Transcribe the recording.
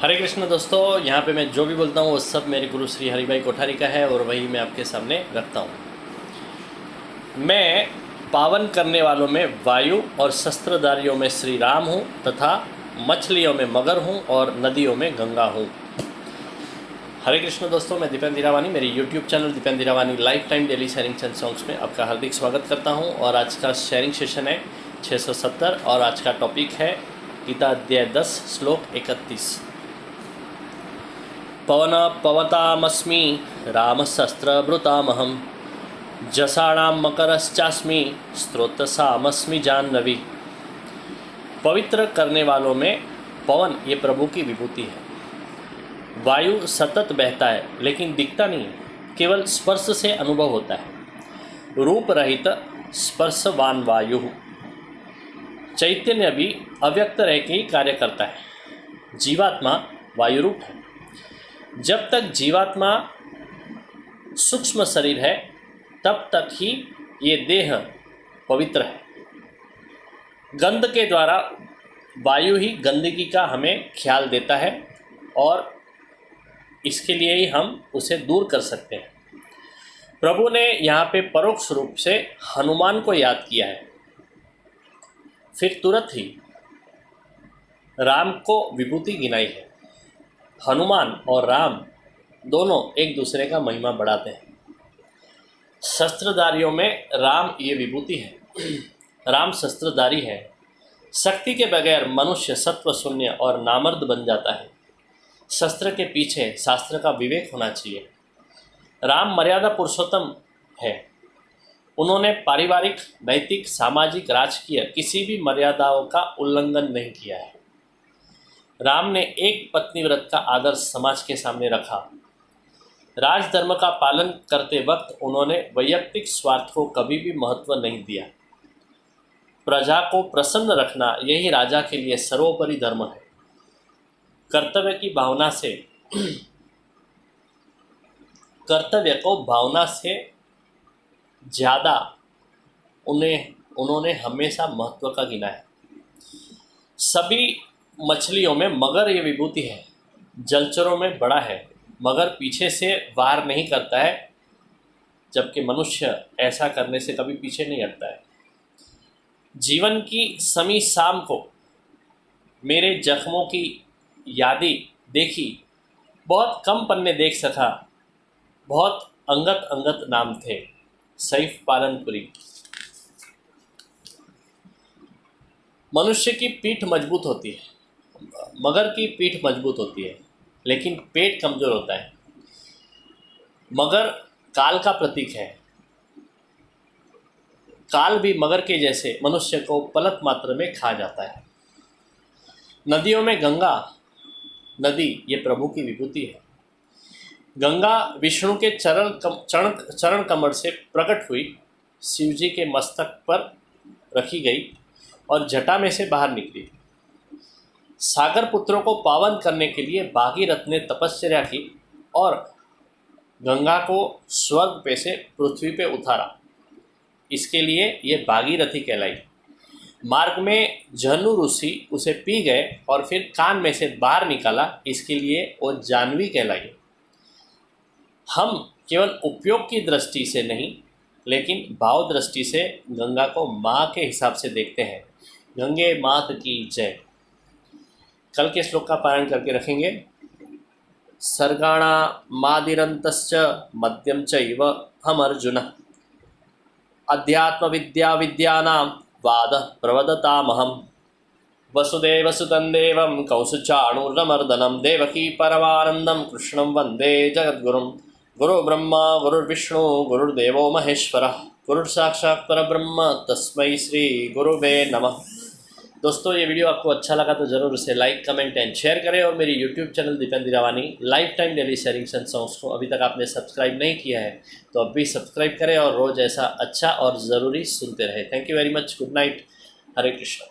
हरे कृष्ण दोस्तों, यहाँ पे मैं जो भी बोलता हूँ वो सब मेरे गुरु श्री हरि भाई कोठारी का है और वही मैं आपके सामने रखता हूँ। मैं पावन करने वालों में वायु और शस्त्रधारियों में श्री राम हूँ तथा मछलियों में मगर हूँ और नदियों में गंगा हूँ। हरे कृष्ण दोस्तों, मैं दीपेंद्र हीरावानी, मेरी YouTube channel Dipendra Hirawani life time daily sharing and songs में आपका हार्दिक स्वागत करता हूँ। और आज का शेयरिंग सेशन है 670 और आज का टॉपिक है गीता अध्याय 10 श्लोक 31। पवन पवतामस्मि रामशस्त्रभृतामहं जसाणां मकरश्चास्मि स्रोतसामस्मि जाह्नवी। पवित्र करने वालों में पवन ये प्रभु की विभूति है। वायु सतत बहता है लेकिन दिखता नहीं है, केवल स्पर्श से अनुभव होता है। रूप रहित स्पर्शवान वायु। चैतन्य भी अव्यक्त रह के ही कार्य करता है। जीवात्मा वायु रूप है। जब तक जीवात्मा सूक्ष्म शरीर है तब तक ही ये देह पवित्र है। गंध के द्वारा वायु ही गंदगी का हमें ख्याल देता है और इसके लिए ही हम उसे दूर कर सकते हैं। प्रभु ने यहाँ पे परोक्ष रूप से हनुमान को याद किया है, फिर तुरंत ही राम को विभूति गिनाई है। हनुमान और राम दोनों एक दूसरे का महिमा बढ़ाते हैं। शस्त्रधारियों में राम ये विभूति है। राम शस्त्रधारी है। शक्ति के बगैर मनुष्य सत्व शून्य और नामर्द बन जाता है। शस्त्र के पीछे शास्त्र का विवेक होना चाहिए। राम मर्यादा पुरुषोत्तम है। उन्होंने पारिवारिक, नैतिक, सामाजिक, राजकीय किसी भी मर्यादाओं का उल्लंघन नहीं किया है। राम ने एक पत्नी व्रत का आदर्श समाज के सामने रखा। राजधर्म का पालन करते वक्त उन्होंने वैयक्तिक स्वार्थ को कभी भी महत्व नहीं दिया। प्रजा को प्रसन्न रखना यही राजा के लिए सर्वोपरि धर्म है। कर्तव्य की भावना से कर्तव्य को भावना से ज़्यादा उन्होंने हमेशा महत्व का गिना है। सभी मछलियों में मगर ये विभूति है। जलचरों में बड़ा है। मगर पीछे से वार नहीं करता है, जबकि मनुष्य ऐसा करने से कभी पीछे नहीं हटता है। जीवन की समी शाम को मेरे जख्मों की यादी देखी, बहुत कम पन्ने देख सका, बहुत अंगत अंगत नाम थे। सैफ पालनपुरी। मनुष्य की पीठ मजबूत होती है, मगर की पीठ मजबूत होती है लेकिन पेट कमज़ोर होता है। मगर काल का प्रतीक है। काल भी मगर के जैसे मनुष्य को पलक मात्र में खा जाता है। नदियों में गंगा नदी ये प्रभु की विभूति है। गंगा विष्णु के चरण कमल से प्रकट हुई, शिवजी के मस्तक पर रखी गई और जटा में से बाहर निकली। सागर पुत्रों को पावन करने के लिए भागीरथ ने तपस्या की और गंगा को स्वर्ग पे से पृथ्वी पे उतारा। इसके लिए ये भागीरथी कहलाई। मार्ग में जहनु ऋषि उसे पी गए और फिर कान में से बाहर निकाला, इसके लिए वो जाह्नवी कहलाई। हम केवल उपयोग की दृष्टि से नहीं लेकिन भाव दृष्टि से गंगा को माँ के हिसाब से देखते हैं। गंगे मात की जय। कल के श्लोक का पारायण करके रखेंगे। सर्गाणा मादिरन्तश्च मध्यम चैव हम अर्जुन अध्यात्म विद्या विद्यानां वाद प्रवदतामहं वसुदेवसुतं देवं कौसुचाणूरमर्दनं देवकी परमानन्दं कृष्णं वन्दे जगद्गुरुं। गुरुर्ब्रह्मा गुरुर्विष्णु गुरुर्देवो महेश्वरः गुरुर्साक्षात् परब्रह्म तस्मै श्री गुरुवे नमः। दोस्तों, ये वीडियो आपको अच्छा लगा तो ज़रूर उसे लाइक, कमेंट एंड शेयर करें और मेरी YouTube channel Dipendra Hirawani life time daily sharing and songs को अभी तक आपने सब्सक्राइब नहीं किया है तो अब भी सब्सक्राइब करें और रोज़ ऐसा अच्छा और ज़रूरी सुनते रहे। Thank you very much. Good night. Hare Krishna.